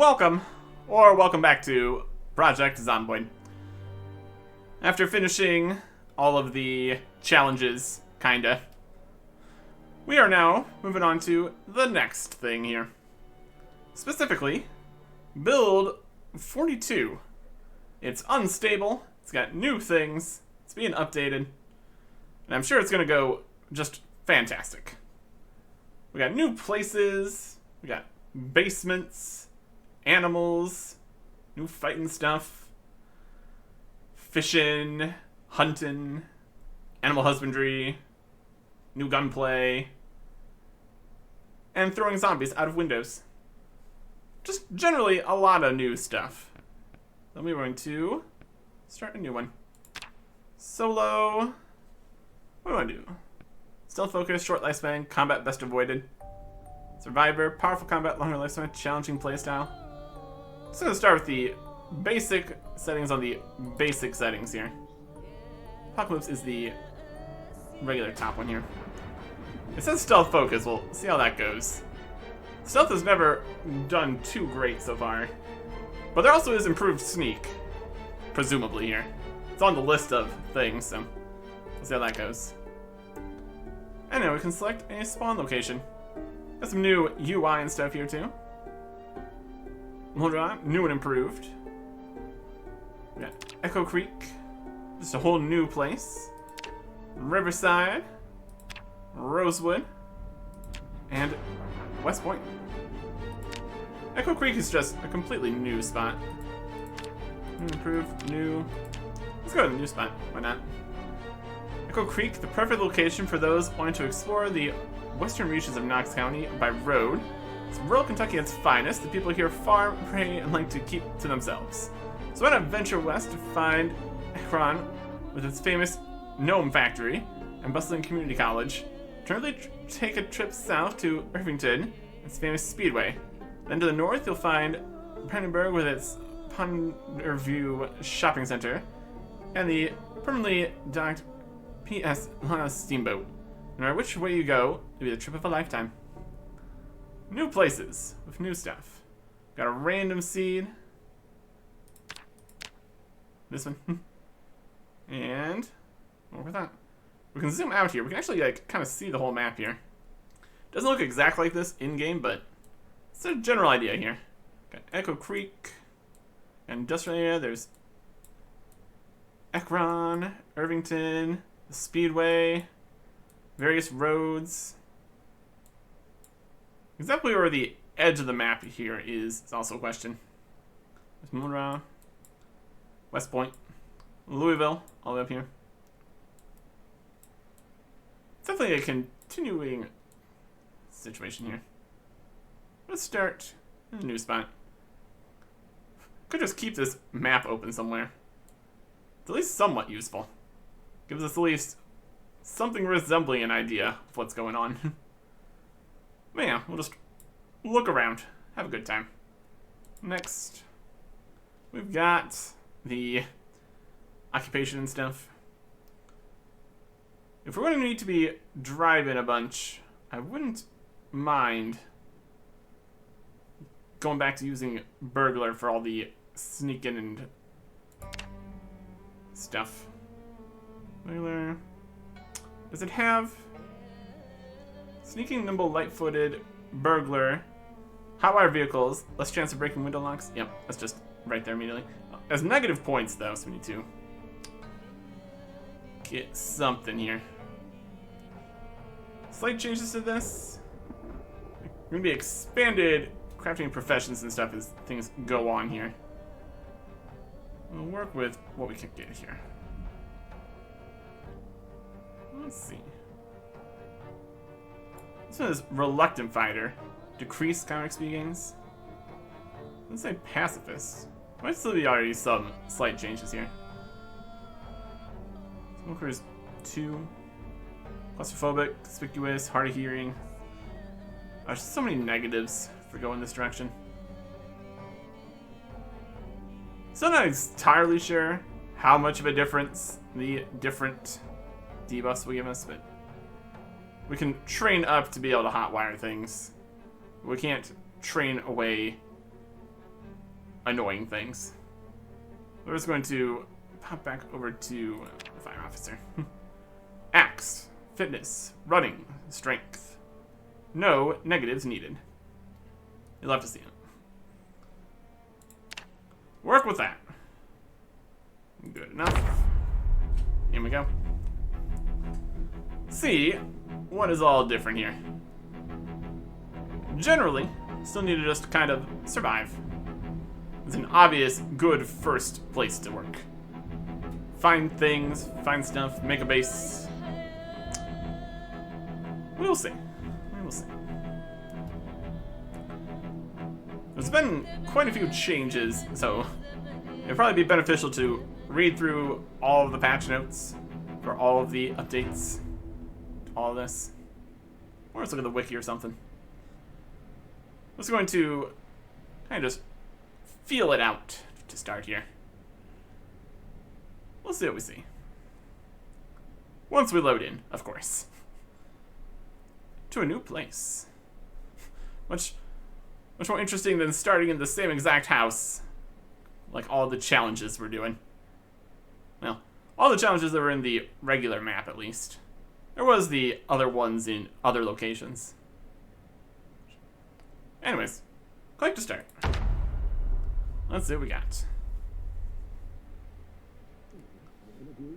welcome, or welcome back to Project Zomboid. After finishing all of the challenges, kinda, we are now moving on to the next thing here. Specifically, build 42. It's unstable, it's got new things, it's being updated, and I'm sure it's gonna go just fantastic. We got new places, we got basements, animals, new fighting stuff, fishing, hunting, animal husbandry, new gunplay, and throwing zombies out of windows. Just generally a lot of new stuff. Then we're going to start a new one. Solo. What do I want to do? Stealth focus, short lifespan, combat best avoided. Survivor, powerful combat, longer lifespan, challenging playstyle. Just gonna start with the basic settings on the basic settings here. Apocalypse is the regular top one here. It says stealth focus, we'll see how that goes. Stealth has never done too great so far. But there also is improved sneak, presumably here. It's on the list of things, so we'll see how that goes. And now we can select a spawn location. Got some new UI and stuff here too. Hold on, new and improved. We got Echo Creek, just a whole new place. Riverside, Rosewood, and West Point. Echo Creek is just a completely new spot. New, improved, new. Let's go to the new spot. Why not? Echo Creek, the perfect location for those wanting to explore the western reaches of Knox County by road. It's rural Kentucky at its finest. The people here farm, pray, and like to keep to themselves. So why not venture west to find Akron with its famous gnome factory and bustling community college. Alternatively, take a trip south to Irvington, its famous speedway. Then to the north, you'll find Brandenburg with its Ponderview shopping center and the permanently docked P.S. Lana steamboat. No matter which way you go, it'll be the trip of a lifetime. New places with new stuff. Got a random seed. This one. And what with that? We can zoom out here. We can actually like kind of see the whole map here. Doesn't look exactly like this in game, but it's a general idea here. Got Echo Creek, industrial area. There's Akron, Irvington, the Speedway, various roads. Exactly where the edge of the map here is also a question. There's Monroe, West Point, Louisville, all the way up here. It's definitely a continuing situation here. Let's start in a new spot. Could just keep this map open somewhere. It's at least somewhat useful. Gives us at least something resembling an idea of what's going on. But yeah, we'll just look around, have a good time. Next, we've got the occupation and stuff. If we're going to need to be driving a bunch, I wouldn't mind going back to using burglar for all the sneaking and stuff. Burglar. Does it have sneaking, nimble, light-footed, burglar, hotwire vehicles, less chance of breaking window locks? Yep, that's just right there immediately. As negative points though, so we need to get something here. Slight changes to this. Gonna be expanded crafting professions and stuff as things go on here. We'll work with what we can get here. Let's see. This one is Reluctant Fighter. Decreased counter XP gains. Let's say Pacifist. Might still be already some slight changes here. Smokers 2. Claustrophobic, conspicuous, hard of hearing. There's so many negatives for going this direction. So I'm not entirely sure how much of a difference the different debuffs will give us, but we can train up to be able to hotwire things. We can't train away annoying things. We're just going to pop back over to the fire officer. Axe, fitness, running, strength. No negatives needed. You'll have to see it. Work with that. Good enough. Here we go. See what is all different here. Generally, still need to just kind of survive. It's an obvious good first place to work. Find things, find stuff, make a base. We'll see. We will see. There's been quite a few changes, so it'd probably be beneficial to read through all of the patch notes for all of the updates to all of this. Or let's look at the wiki or something. I'm just going to kind of just feel it out to start here. We'll see what we see. Once we load in, of course. To a new place. Much more interesting than starting in the same exact house. Like all the challenges we're doing. Well, all the challenges that were in the regular map, at least. There was the other ones in other locations. Anyways, click to start. Let's see what we got.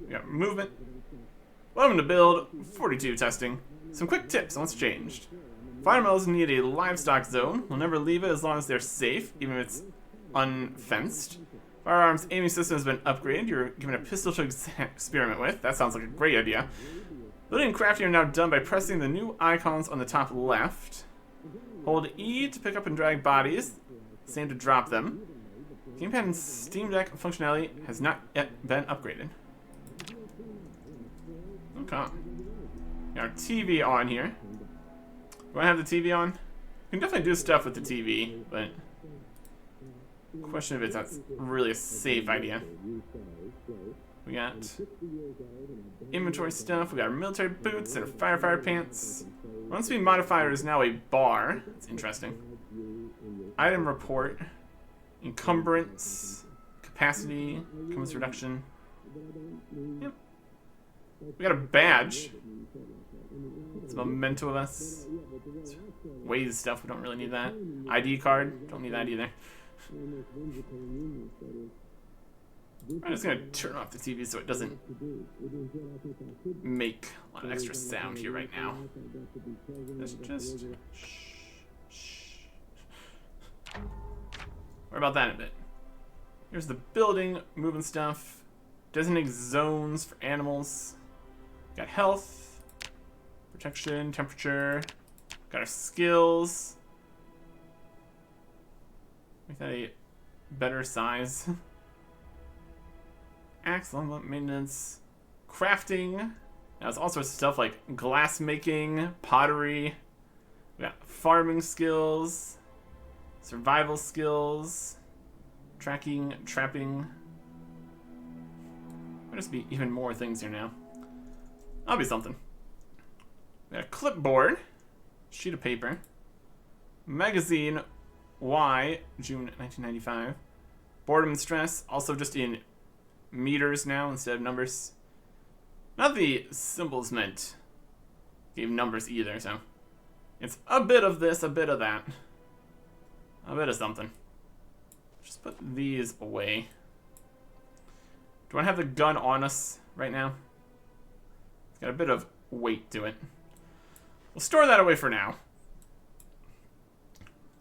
We got movement. Welcome to build 42 testing. Some quick tips on what's changed. Fire mills need a livestock zone. We'll never leave it as long as they're safe, even if it's unfenced. Firearms aiming system has been upgraded. You're given a pistol to experiment with. That sounds like a great idea. Loading and crafting are now done by pressing the new icons on the top left. Hold E to pick up and drag bodies. Same to drop them. Gamepad and Steam Deck functionality has not yet been upgraded. Okay. Got our TV on here. Do I have the TV on? You can definitely do stuff with the TV, but question if that's really a safe idea. We got inventory stuff. We got our military boots and our firefighter pants. Run speed modifier is now a bar. That's interesting. Item report. Encumbrance. Capacity. Encumbrance reduction. Yep. We got a badge. It's a memento of us. Waze stuff. We don't really need that. ID card. Don't need that either. I'm just gonna turn off the TV so it doesn't make a lot of extra sound here right now. Just shh. Worry about that in a bit. Here's the building, moving stuff. Designated zones for animals. Got health, protection, temperature. Got our skills. Make that a better size. Excellent maintenance. Crafting. Now there's all sorts of stuff like glass making, pottery. We got farming skills, survival skills, tracking, trapping. There'll just be even more things here now. That'll be something. We got a clipboard, sheet of paper, magazine Y, June 1995. Boredom and stress, also just in meters now instead of numbers. Not the symbols meant gave numbers either, so it's a bit of this, a bit of that. A bit of something. Just put these away. Do I have the gun on us right now? It's got a bit of weight to it. We'll store that away for now.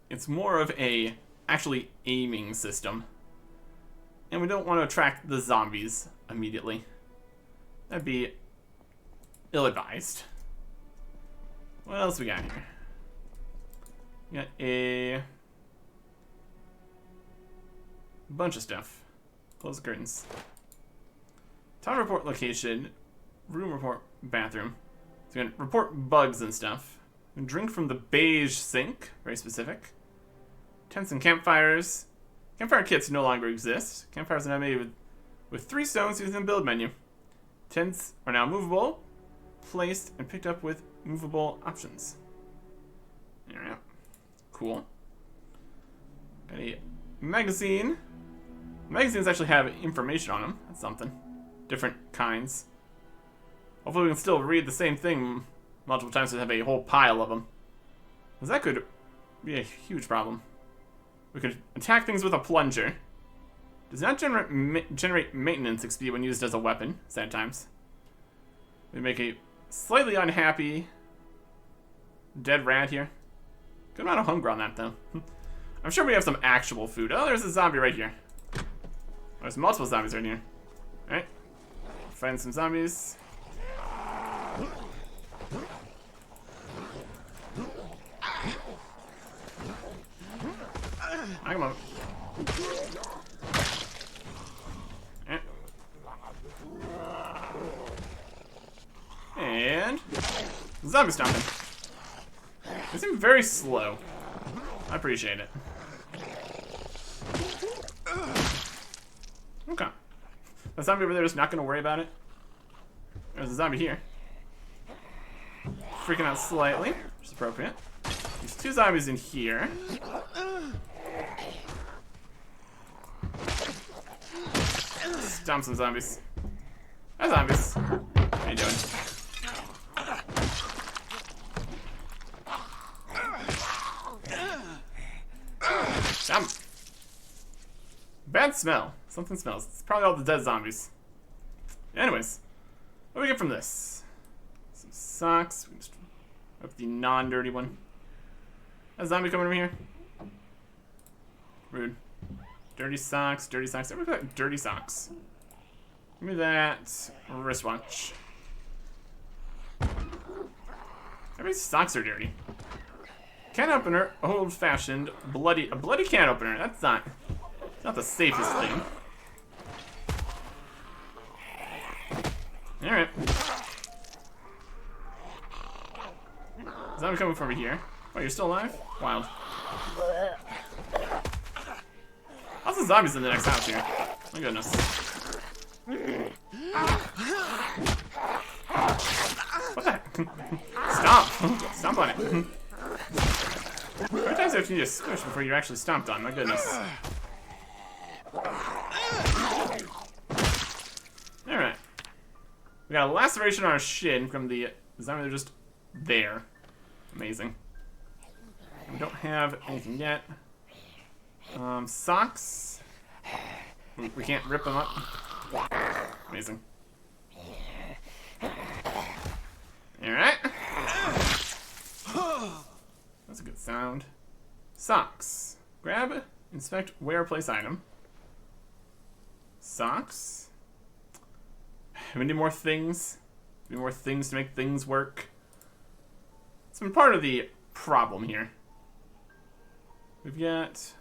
It's more of a actually aiming system. And we don't want to attract the zombies immediately. That'd be ill-advised. What else we got here? We got a bunch of stuff. Close the curtains. Town report location. Room report bathroom. So we're gonna report bugs and stuff. And drink from the beige sink. Very specific. Tents and campfires. Campfire kits no longer exist. Campfires are now made with 3 stones using the build menu. Tents are now movable, placed, and picked up with movable options. Alright. Cool. Got a magazine. Magazines actually have information on them. That's something. Different kinds. Hopefully we can still read the same thing multiple times and have a whole pile of them. Because that could be a huge problem. We could attack things with a plunger. Does not generate maintenance XP when used as a weapon, sad times. We make a slightly unhappy dead rat here. Good amount of hunger on that, though. I'm sure we have some actual food. Oh, there's a zombie right here. There's multiple zombies right here. Alright. Find some zombies. Come on. And zombie stomping. They seem very slow. I appreciate it. Okay. The zombie over there is not going to worry about it. There's a zombie here. Freaking out slightly, which is appropriate. There's two zombies in here. Stomp some zombies. Hi, zombies. How you doing? Stomp. Bad smell. Something smells. It's probably all the dead zombies. Anyways, what do we get from this? Some socks. We just up the non-dirty one. A zombie coming over here. Rude. Dirty socks, dirty socks. Everybody got dirty socks. Give me that wristwatch. Everybody's socks are dirty. Can opener, old-fashioned, bloody. A bloody can opener. That's not the safest thing. All right. Zombie coming from over here. Oh, you're still alive? Wild. Lots of zombies in the next house here. My goodness. What the heck? Stomp! Stomp on it. How many times do you have to need a squish before you're actually stomped on? My goodness. Alright. We got a laceration on our shin from the zombie. They're just there. Amazing. We don't have anything yet. Socks. We can't rip them up. Amazing. Alright. That's a good sound. Socks. Grab, inspect, wear, place item. Socks. We need more things. We need more things to make things work. It's been part of the problem here. We've got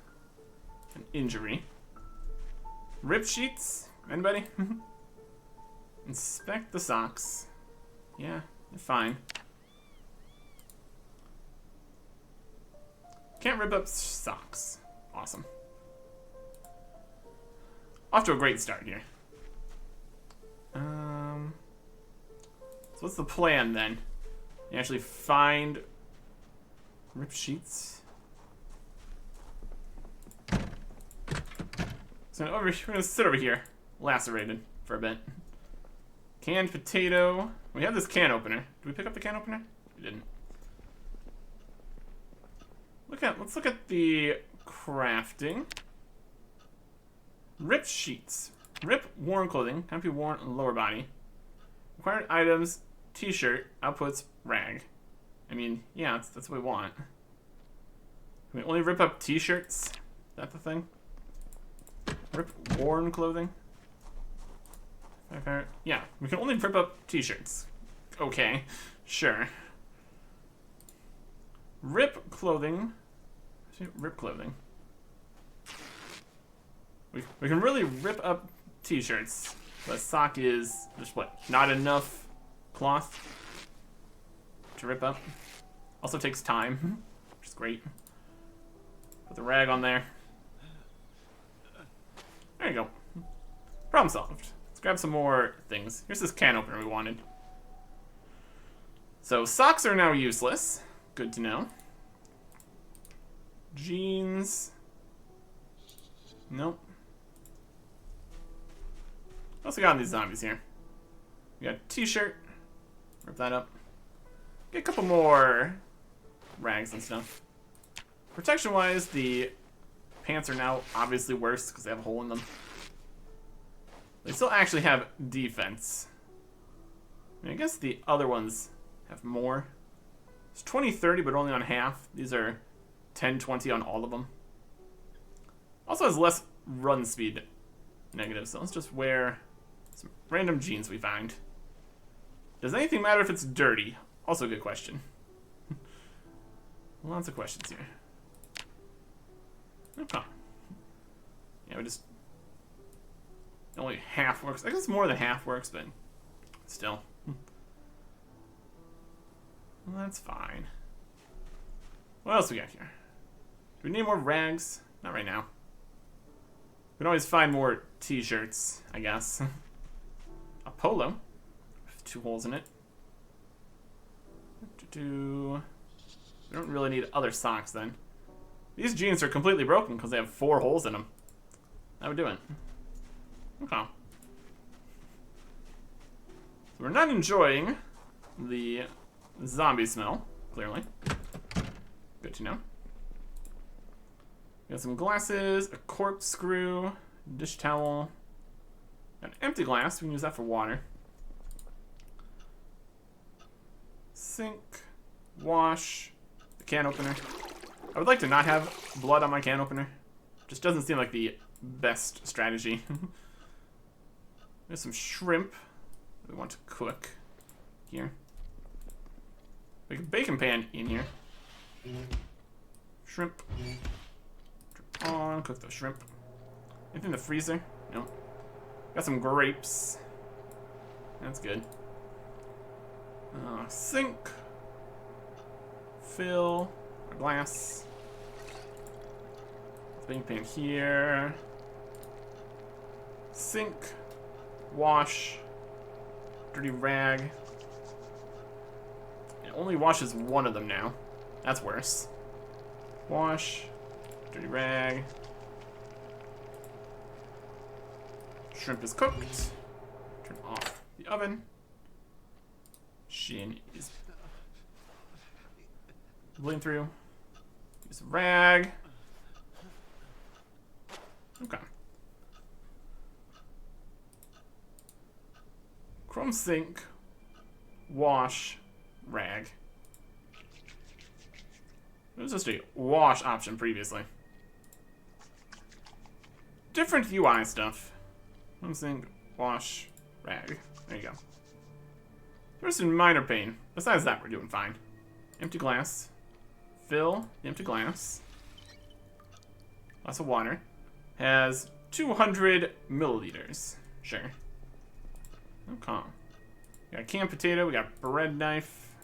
an injury. Rip sheets. Anybody? Inspect the socks. Yeah, they're fine. Can't rip up socks. Awesome. Off to a great start here. So what's the plan then? You actually find rip sheets. So we're gonna sit over here, lacerated for a bit. Canned potato. We have this can opener. Did we pick up the can opener? We didn't. Let's look at the crafting. Rip sheets. Rip worn clothing. Can't be worn on lower body. Required items. T-shirt. Outputs. Rag. I mean, yeah, that's what we want. Can we only rip up T-shirts? Is that the thing? Rip worn clothing. Yeah, we can only rip up T-shirts. Okay, sure. Rip clothing. Rip clothing. We can really rip up T-shirts, but sock is just what? Not enough cloth to rip up. Also takes time, which is great. Put the rag on there. There you go. Problem solved. Let's grab some more things. Here's this can opener we wanted. So socks are now useless. Good to know. Jeans. Nope. What else we got on these zombies here? We got a t-shirt. Rip that up. Get a couple more rags and stuff. Protection-wise, the pants are now obviously worse because they have a hole in them. They still actually have defense. I guess the other ones have more. It's 20-30, but only on half. These are 10-20 on all of them. Also has less run speed negative, so let's just wear some random jeans we find. Does anything matter if it's dirty? Also a good question. Lots of questions here. Okay. Yeah, we just... Only half works. I guess more than half works, but still. Well, that's fine. What else we got here? Do we need more rags? Not right now. We can always find more t-shirts, I guess. A polo with 2 holes in it. We don't really need other socks then. These jeans are completely broken because they have 4 holes in them. That would do it. Okay. So we're not enjoying the zombie smell, clearly. Good to know. We got some glasses, a corkscrew, dish towel, an empty glass. We can use that for water. Sink, wash, the can opener. I would like to not have blood on my can opener. Just doesn't seem like the best strategy. There's some shrimp we want to cook here. Like a bacon pan in here. Shrimp. Turn on, cook those shrimp. Anything in the freezer? No. Got some grapes. That's good. Sink. Fill. A glass. Bacon pan here. Sink. Wash. Dirty rag. It only washes one of them now. That's worse. Wash. Dirty rag. Shrimp is cooked. Turn off the oven. Shin is bleeding through. Use a rag. Okay. Chrome sink. Wash. Rag. It was just a wash option previously. Different UI stuff. Chrome sink. Wash. Rag. There you go. First in minor pain. Besides that, we're doing fine. Empty glass. Fill the empty glass. Glass of water. Has 200 milliliters. Sure. Okay. We got a canned potato. We got bread knife.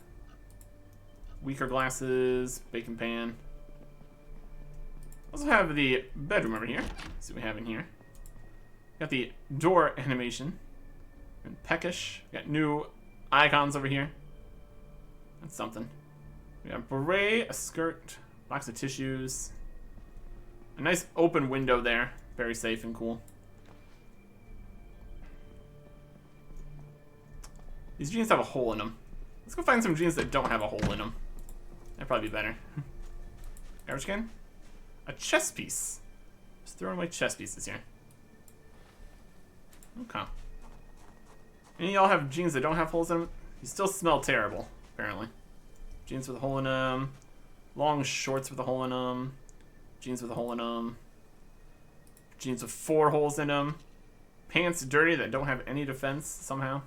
Weaker glasses. Bacon pan. Also have the bedroom over here. Let's see what we have in here. Got the door animation. And peckish. Got new icons over here. That's something. We got a beret, a skirt, box of tissues. A nice open window there. Very safe and cool. These jeans have a hole in them. Let's go find some jeans that don't have a hole in them. That'd probably be better. Garbage can? A chess piece. Just throwing away chess pieces here. Okay. Any of y'all have jeans that don't have holes in them? You still smell terrible, apparently. Jeans with a hole in them. Long shorts with a hole in them. Jeans with a hole in them. Jeans with 4 holes in them. Pants dirty that don't have any defense somehow.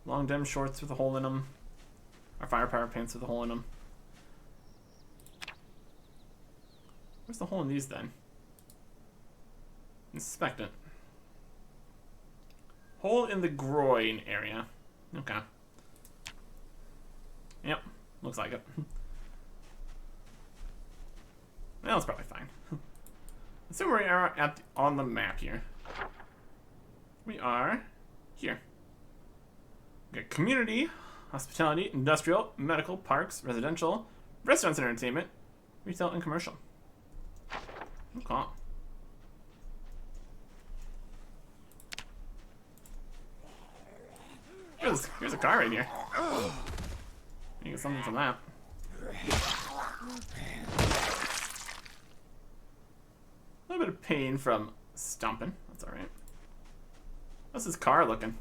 Long denim shorts with a hole in them. Or firepower pants with a hole in them. Where's the hole in these then? Inspect it. Hole in the groin area. Okay. Yep. Looks like it. Well, it's probably fine. Let's see where we are on the map here. We are here. We got community, hospitality, industrial, medical, parks, residential, restaurants and entertainment, retail, and commercial. Okay. Here's a car right here. You get something from that. A little bit of pain from stomping. That's alright. How's this car looking?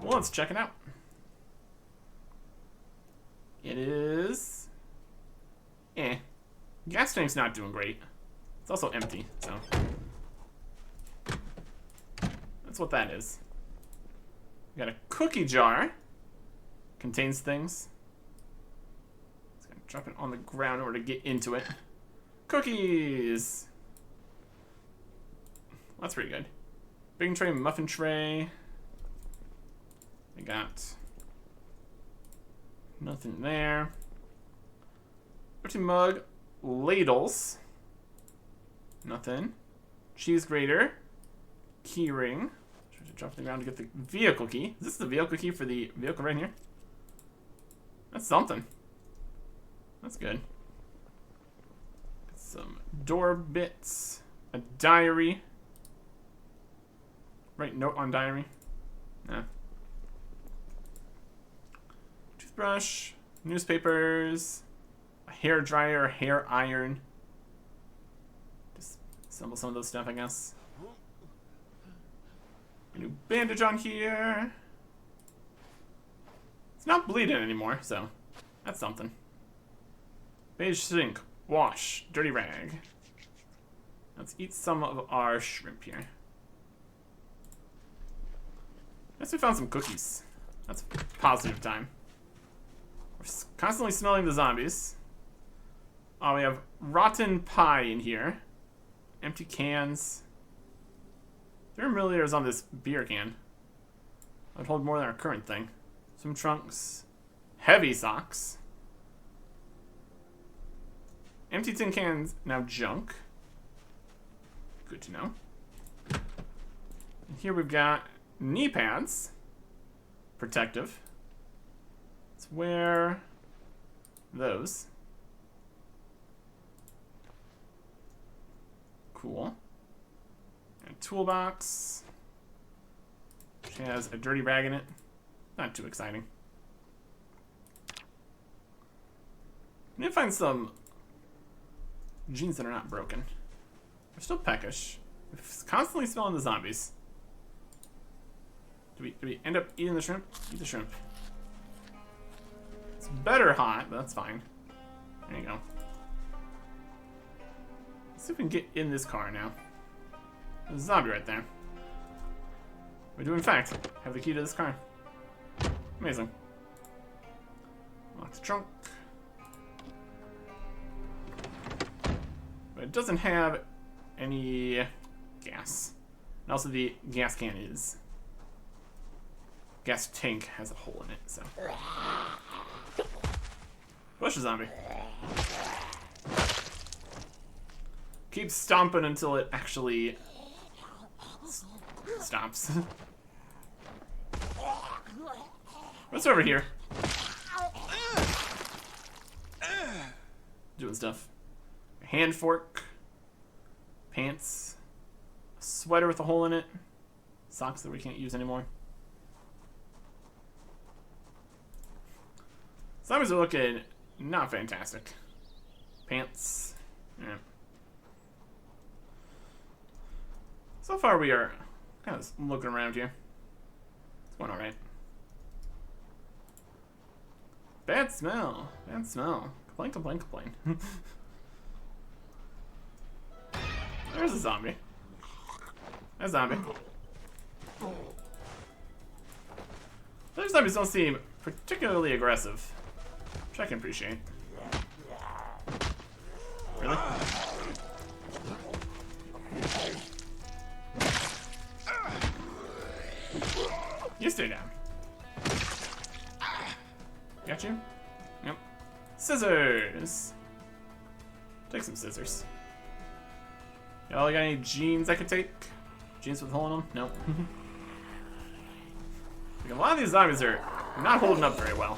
Well, let's check it out. It is... Gas tank's not doing great. It's also empty, so... That's what that is. We got a cookie jar. Contains things. Just gonna drop it on the ground in order to get into it. Cookies! That's pretty good. Baking tray, muffin tray. We got nothing there. Protein mug, ladles. Nothing. Cheese grater. Key ring. Try to drop it on the ground to get the vehicle key. Is this the vehicle key for the vehicle right here? That's something. That's good. Some door bits. A diary. Write note on diary. Nah. Toothbrush. Newspapers. A hair dryer, a hair iron. Just assemble some of those stuff, I guess. A new bandage on here. It's not bleeding anymore, so that's something. Beige sink. Wash. Dirty rag. Let's eat some of our shrimp here. Guess we found some cookies. That's positive time. We're constantly smelling the zombies. Oh, we have rotten pie in here. Empty cans. 3 milliliters on this beer can. I'd hold more than our current thing. Swim trunks. Heavy socks. Empty tin cans, now junk. Good to know. And here we've got knee pads. Protective. Let's wear those. Cool. And a toolbox. Which has a dirty rag in it. Not too exciting. I need to find some jeans that are not broken. They're still peckish. We're constantly smelling the zombies. Do we end up eating the shrimp? Eat the shrimp. It's better hot, but that's fine. There you go. Let's see if we can get in this car now. There's a zombie right there. We do, in fact, have the key to this car. Amazing. Lock the trunk. But it doesn't have any gas. And also the gas can is. Gas tank has a hole in it, so. Push a zombie. Keep stomping until it actually stops. What's over here? Doing stuff. A hand fork. Pants. A sweater with a hole in it. Socks that we can't use anymore. Zombies are looking not fantastic. Pants. Yeah. So far we are kind of looking around here. It's going alright. Bad smell. Bad smell. Complain, complain, complain. There's a zombie. A zombie. Those zombies don't seem particularly aggressive, which I can appreciate. Really? You stay down. Got you? Yep. Scissors! Take some scissors. Y'all got any jeans I could take? Jeans with a hole in them? Nope. Like, a lot of these zombies are not holding up very well.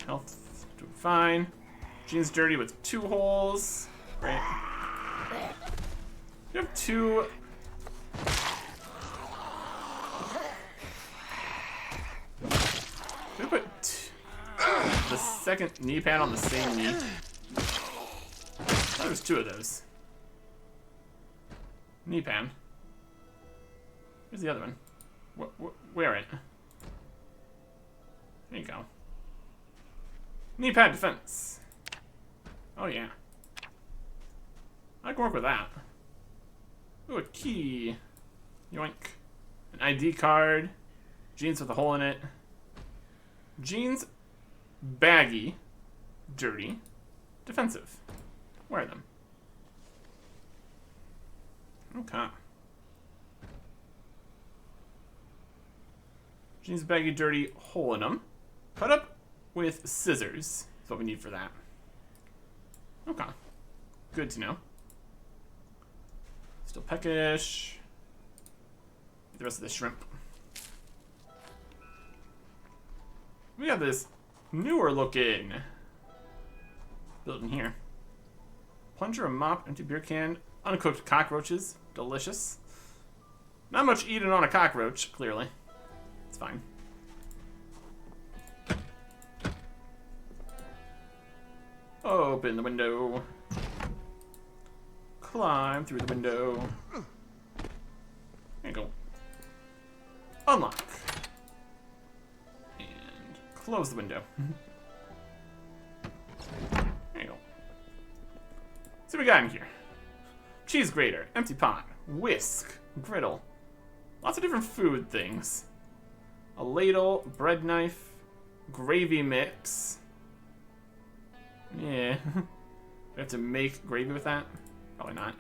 Health, doing fine. Jeans dirty with 2 holes. Great. You have put two... Should we put the second knee pad on the same knee? Oh, there's two of those. Knee pad. Where's the other one? Where it? There you go. Knee pad defense. Oh yeah. I can work with that. Ooh, a key. Yoink. An ID card. Jeans with a hole in it. Jeans, baggy, dirty, defensive. Wear them. Okay. Jeans, baggy, dirty, hole in them. Cut up with scissors. That's what we need for that. Okay. Good to know. Still peckish. The rest of the shrimp. We got this newer looking building here. Plunger, a mop, empty beer can, uncooked cockroaches. Delicious. Not much eating on a cockroach, clearly. It's fine. Open the window. Climb through the window. There you go. Unlock. And close the window. There you go. So what we got in here? Cheese grater, empty pot, whisk, griddle. Lots of different food things. A ladle, bread knife, gravy mix. Yeah. We have to make gravy with that? Probably not.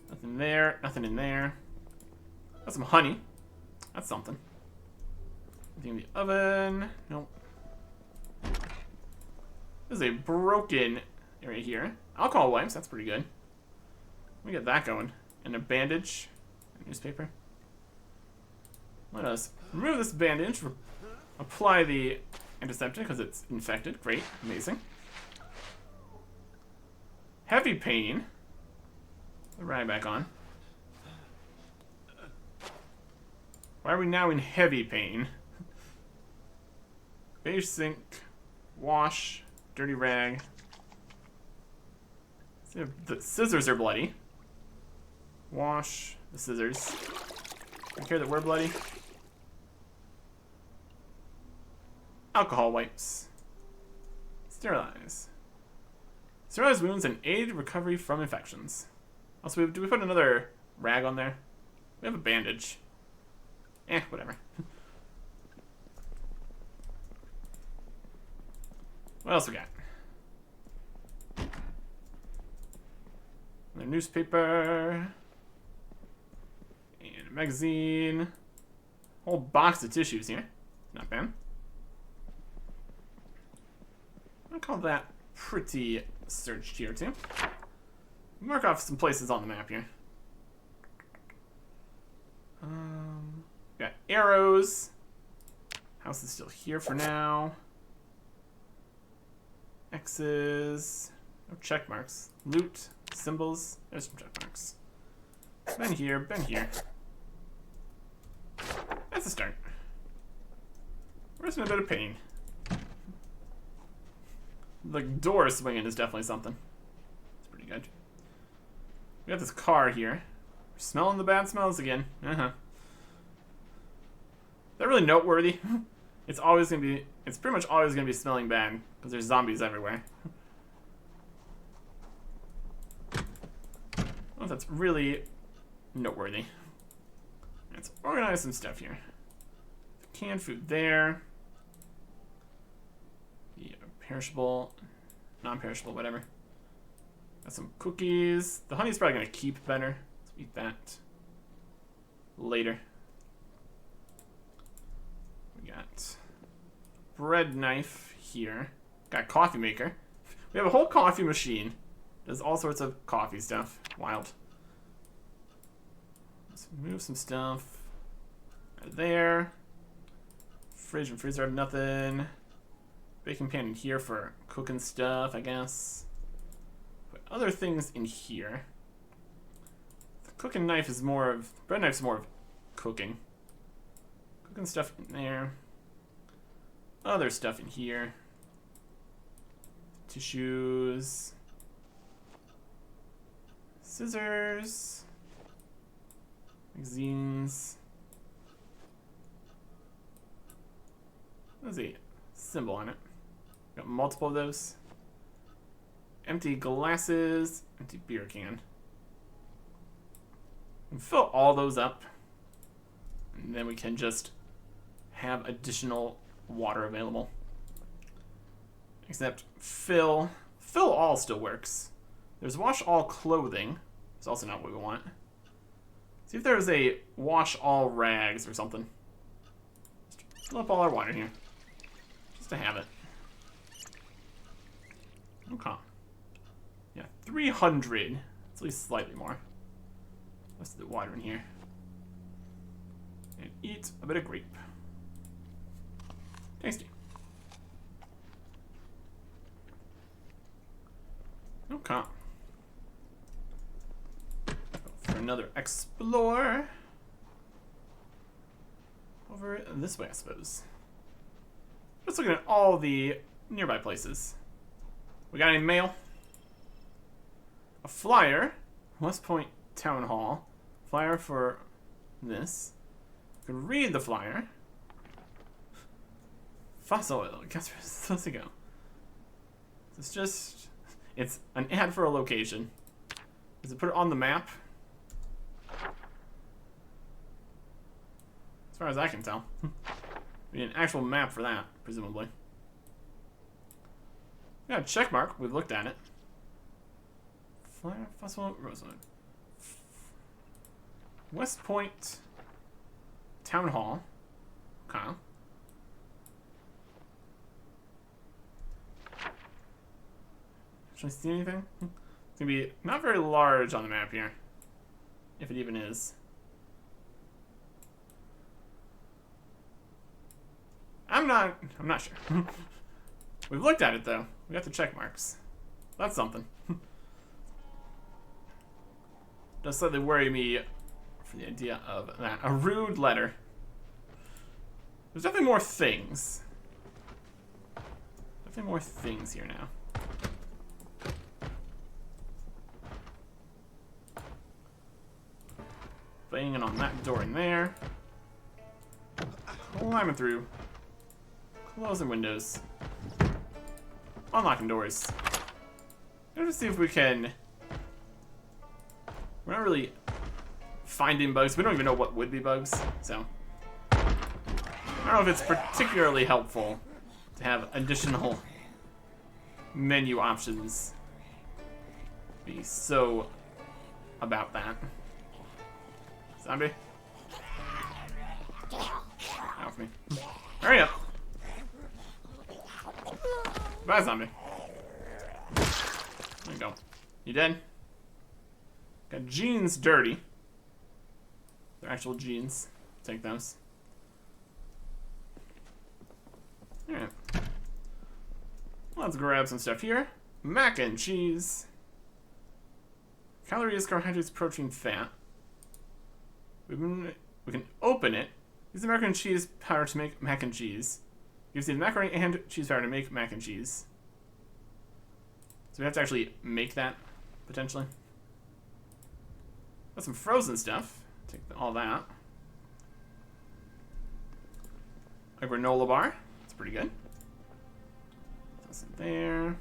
Nothing there, nothing in there. Got some honey. That's something. Anything in the oven? Nope. There's a broken area here. Alcohol wipes, that's pretty good. Let me get that going. And a bandage. A newspaper. Let us remove this bandage. Apply the antiseptic because it's infected. Great. Amazing. Heavy pain. The rag back on. Why are we now in heavy pain? Beige sink. Wash. Dirty rag. The scissors are bloody. Wash the scissors. Don't care that we're bloody. Alcohol wipes. Sterilize. Sterilize wounds and aid recovery from infections. Also, do we put another rag on there? We have a bandage. Whatever. What else we got? Another newspaper. And a magazine. Whole box of tissues here. Not bad. I'll call that pretty searched here too. Mark off some places on the map here. Got arrows. House is still here for now. X's. No check marks. Loot. Symbols. There's some check marks. Been here. Been here. That's a start. We're just in a bit of pain. The door swinging is definitely something. It's pretty good. We got this car here. We're smelling the bad smells again. Is that really noteworthy? It's always gonna be. It's pretty much always gonna be smelling bad because there's zombies everywhere. Well, that's really noteworthy. Let's organize some stuff here. Canned food there. Yeah, perishable, non-perishable, whatever. Got some cookies. The honey's probably gonna keep better. Let's eat that later. We got bread knife here. Got coffee maker. We have a whole coffee machine. Does all sorts of coffee stuff. Wild. Let's move some stuff out of there. Fridge and freezer have nothing. Baking pan in here for cooking stuff, I guess. Put other things in here. The Cooking knife is more of... Bread knife's more of cooking. Cooking stuff in there. Other stuff in here. Tissues. Scissors. Magazines. There's a symbol on it. Got multiple of those. Empty glasses. Empty beer can. And fill all those up. And then we can just have additional water available. Except fill all still works. There's wash all clothing. It's also not what we want. See if there's a wash all rags or something. Just fill up all our water here. Just to have it. Okay. Yeah, 300. It's at least slightly more. What's the water in here? And eat a bit of grape. Tasty. Okay. For another explore. Over this way, I suppose. Just looking at all the nearby places. We got any mail? A flyer. West Point Town Hall. Flyer for this. You can read the flyer. Fossil oil. Guess where it's supposed to go. It's just... It's an ad for a location. Does it put it on the map? As far as I can tell. We need an actual map for that, presumably. Yeah, check mark. We've looked at it. Flyer, Fossil, Rosewood. West Point Town Hall. Okay. Should I see anything? It's gonna be not very large on the map here. If it even is. I'm not sure. We've looked at it though. We got the check marks. That's something. Does slightly worry me for the idea of that. A rude letter. There's definitely more things. Definitely more things here now. Banging on that door in there. Climbing through. Closing windows. Unlocking doors. Let's see if we can... We're not really finding bugs. We don't even know what would be bugs, so... I don't know if it's particularly helpful to have additional menu options. Be so about that. Zombie? Off me. Hurry up! Bye, zombie. There you go. You dead? Got jeans dirty. They're actual jeans. Take those. Alright. Let's grab some stuff here. Mac and cheese. Calories, carbohydrates, protein, fat. We can open it. Use the macaroni and cheese powder to make mac and cheese. Use the macaroni and cheese powder to make mac and cheese. So we have to actually make that, potentially. Got some frozen stuff. Take all that. A granola bar. That's pretty good. Toss it there.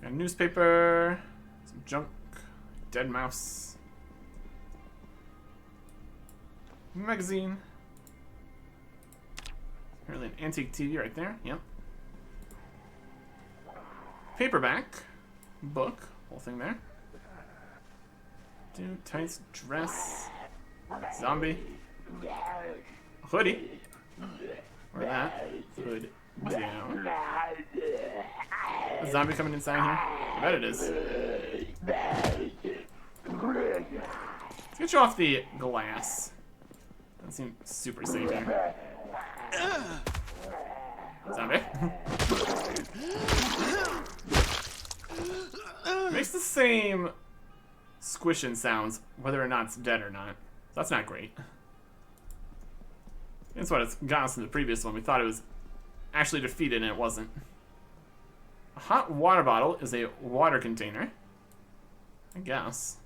Got a newspaper. Some junk. Dead mouse. Magazine. Apparently an antique TV right there. Yep. Paperback. Book. Whole thing there. Dude, tights, dress. Zombie. Hoodie. Or that. Hood down. A zombie coming inside here? I bet it is. Let's get you off the glass. Doesn't seem super safe here. Zombie. Makes the same squishing sounds, whether or not it's dead or not. That's not great. That's what it's got us in the previous one. We thought it was actually defeated, and it wasn't. A hot water bottle is a water container, I guess.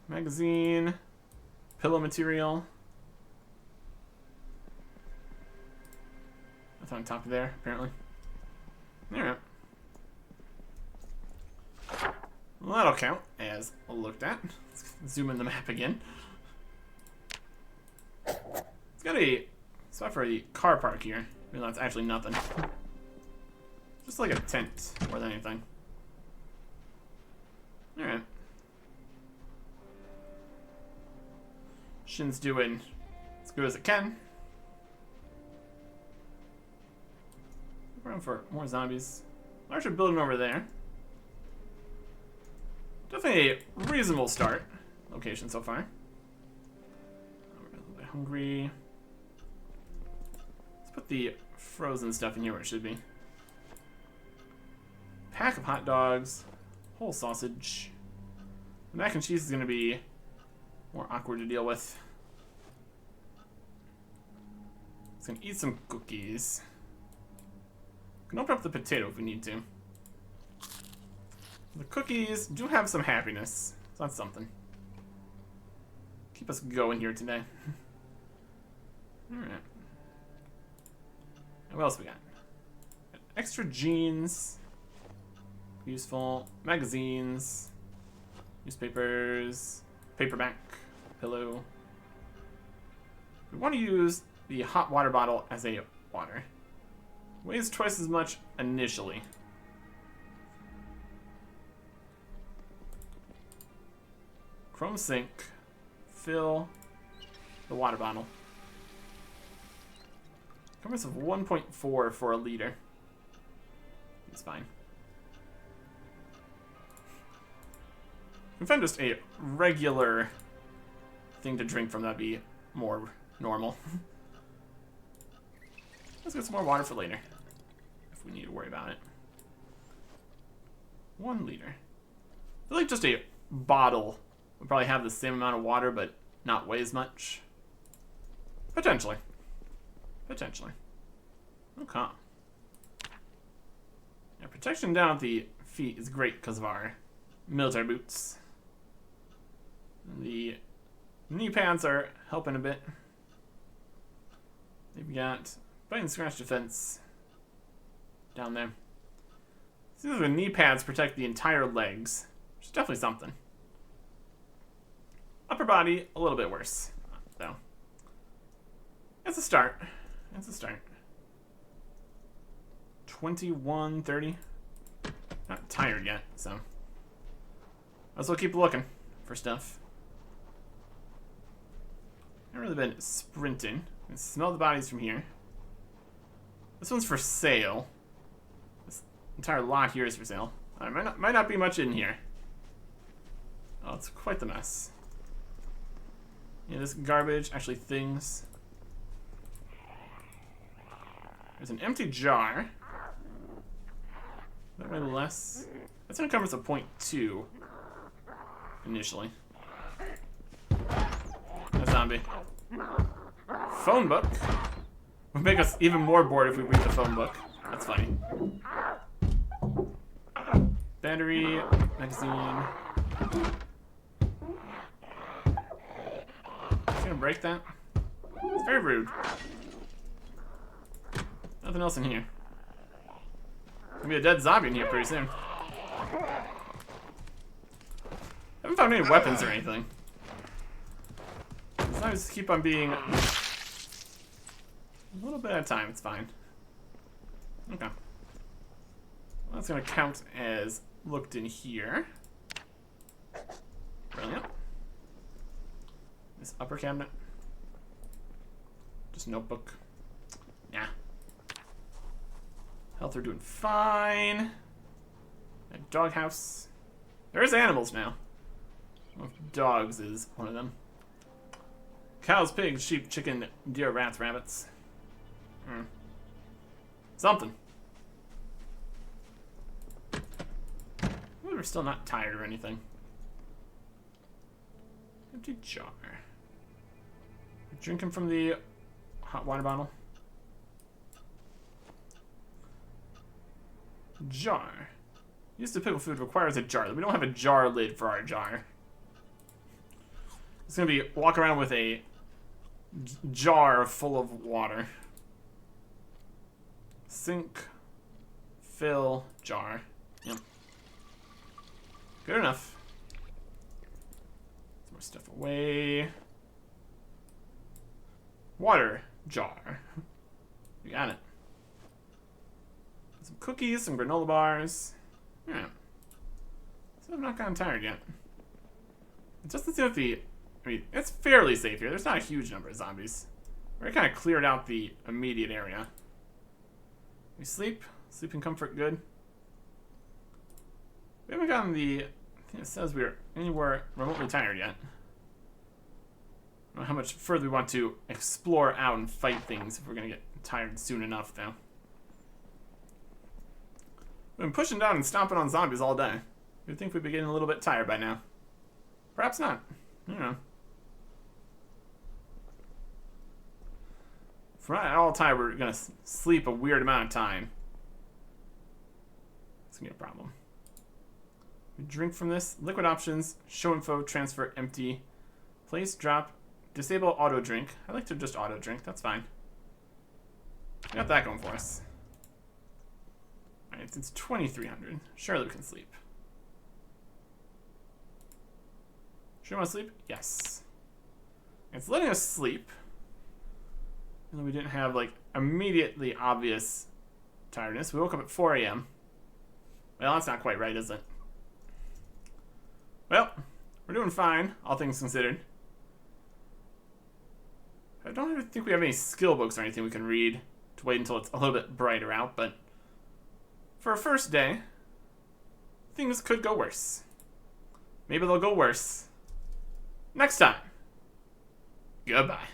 Magazine. Pillow material. Nothing on top of there, apparently. Alright. Well, that'll count as looked at. Let's zoom in the map again. It's got a spot for a car park here. Even though it's actually nothing. Just like a tent more than anything. Alright. Shin's doing as good as it can. Around for more zombies. Larger building over there. Definitely a reasonable start location so far. We're a little bit hungry. Let's put the frozen stuff in here where it should be. Pack of hot dogs. Whole sausage. The mac and cheese is going to be more awkward to deal with. It's going to eat some cookies. We can open up the potato if we need to. The cookies do have some happiness, so that's something. Keep us going here today. Alright. What else we got? Extra jeans. Useful. Magazines. Newspapers. Paperback. Pillow. We want to use the hot water bottle as a water. Weighs twice as much initially. Chrome sink. Fill the water bottle. Compass of 1.4 for a liter. It's fine. You can find just a regular thing to drink from, that'd be more normal. Let's get some more water for later, if we need to worry about it. 1 liter. I feel like just a bottle would probably have the same amount of water, but not weigh as much. Potentially. Potentially. Okay. Yeah, protection down at the feet is great because of our military boots. The knee pads are helping a bit. They've got bite and scratch defense down there. So the knee pads protect the entire legs, which is definitely something. Upper body, a little bit worse, though. It's a start. It's a start. 21:30. Not tired yet, so I'll still keep looking for stuff. I've really been sprinting. I can smell the bodies from here. This one's for sale. This entire lot here is for sale. Might not be much in here. Oh, it's quite the mess. Yeah, this garbage, actually things. There's an empty jar. That way less. That's an encumbrance of 0.2 initially. A zombie. Phone book. Would make us even more bored if we read the phone book. That's funny. Battery, magazine. Just gonna break that. It's very rude. Nothing else in here. Gonna be a dead zombie in here pretty soon. Haven't found any weapons or anything. As long as keep on being a little bit at a time, it's fine. Okay. Well, that's gonna count as looked in here. Brilliant. This upper cabinet. Just notebook. Yeah. Health are doing fine. A doghouse. There's animals now. I don't know if dogs is one of them. Cows, pigs, sheep, chicken, deer, rats, rabbits. Something. Ooh, we're still not tired or anything. Empty jar. Drinking from the hot water bottle. Jar. Used to pickle food requires a jar. We don't have a jar lid for our jar. It's gonna be walk around with a jar full of water. Sink, fill, jar. Yep. Good enough. Some more stuff away. Water jar. You got it. Some cookies, some granola bars. Yeah. So I've not gotten tired yet. Just to see if the... I mean, it's fairly safe here. There's not a huge number of zombies. We kind of cleared out the immediate area. We sleep. Sleep in comfort, good. We haven't gotten the... I think it says we're anywhere remotely tired yet. I don't know how much further we want to explore out and fight things if we're going to get tired soon enough, though. We've been pushing down and stomping on zombies all day. You'd think we'd be getting a little bit tired by now. Perhaps not. I don't know. If we're not at all tired, we're going to sleep a weird amount of time. It's going to be a problem. We drink from this. Liquid options. Show info. Transfer. Empty. Place. Drop. Disable auto drink. I like to just auto drink. That's fine. We got that going for us. Alright, it's 2300. Surely we can sleep. Sure want to sleep? Yes. It's letting us sleep. Even though we didn't have, like, immediately obvious tiredness. We woke up at 4 a.m. Well, that's not quite right, is it? Well, we're doing fine, all things considered. I don't even think we have any skill books or anything we can read to wait until it's a little bit brighter out, but for a first day, things could go worse. Maybe they'll go worse next time. Goodbye.